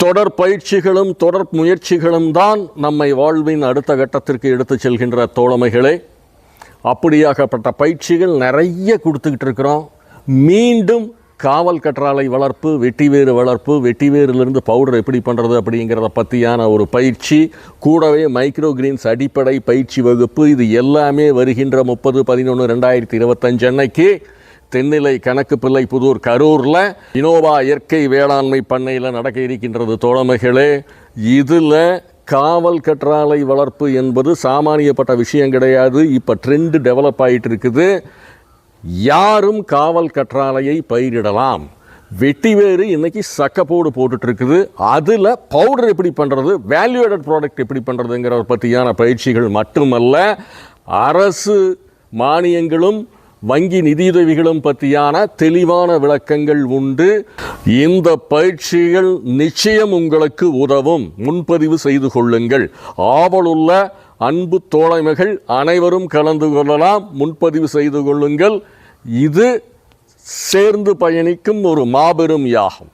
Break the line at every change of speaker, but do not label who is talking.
தொடர் பயிற்சிகளும் தொடர் முயற்சிகளும் தான் நம்மை வாழ்வின் அடுத்த கட்டத்திற்கு எடுத்து செல்கின்ற தோழமைகளே. அப்படியாகப்பட்ட பயிற்சிகள் நிறைய கொடுத்துக்கிட்டு இருக்கிறோம். மீண்டும் காவல் கற்றாழை வளர்ப்பு, வெட்டிவேறு வளர்ப்பு, வெட்டிவேரிலிருந்து பவுடர் எப்படி பண்ணுறது அப்படிங்கிறத பற்றியான ஒரு பயிற்சி, கூடவே மைக்ரோ கிரீன்ஸ் அடிப்படை பயிற்சி வகுப்பு, இது எல்லாமே வருகின்ற 30/11/2025 அன்னைக்கு தென்னிலை கணக்கு பிள்ளை புதூர் கரூரில் இனோவா இயற்கை வேளாண்மை பண்ணையில் நடக்க இருக்கின்றது தோழமைகளே. இதில் காவல் கற்றாழை வளர்ப்பு என்பது சாமானியப்பட்ட விஷயம் கிடையாது. இப்போ ட்ரெண்டு டெவலப் ஆகிட்டு இருக்குது. யாரும் காவல் கற்றாழையை பயிரிடலாம். வெட்டிவேறு இன்னைக்கு சக்கப்போடு போட்டுட்ருக்குது. அதில் பவுடர் எப்படி பண்ணுறது, வேல்யூடட் ப்ராடக்ட் எப்படி பண்ணுறதுங்கிற பற்றியான பயிற்சிகள் மட்டுமல்ல, அரசு மானியங்களும் வங்கி நிதியுதவிகளும் பற்றியான தெளிவான விளக்கங்கள் உண்டு. இந்த பயிற்சிகள் நிச்சயம் உங்களுக்கு உதவும். முன்பதிவு செய்து கொள்ளுங்கள். ஆவலுள்ள அன்பு தோழமைகள் அனைவரும் கலந்து கொள்ளலாம். முன்பதிவு செய்து கொள்ளுங்கள். இது சேர்ந்து பயணிக்கும் ஒரு மாபெரும் யாகம்.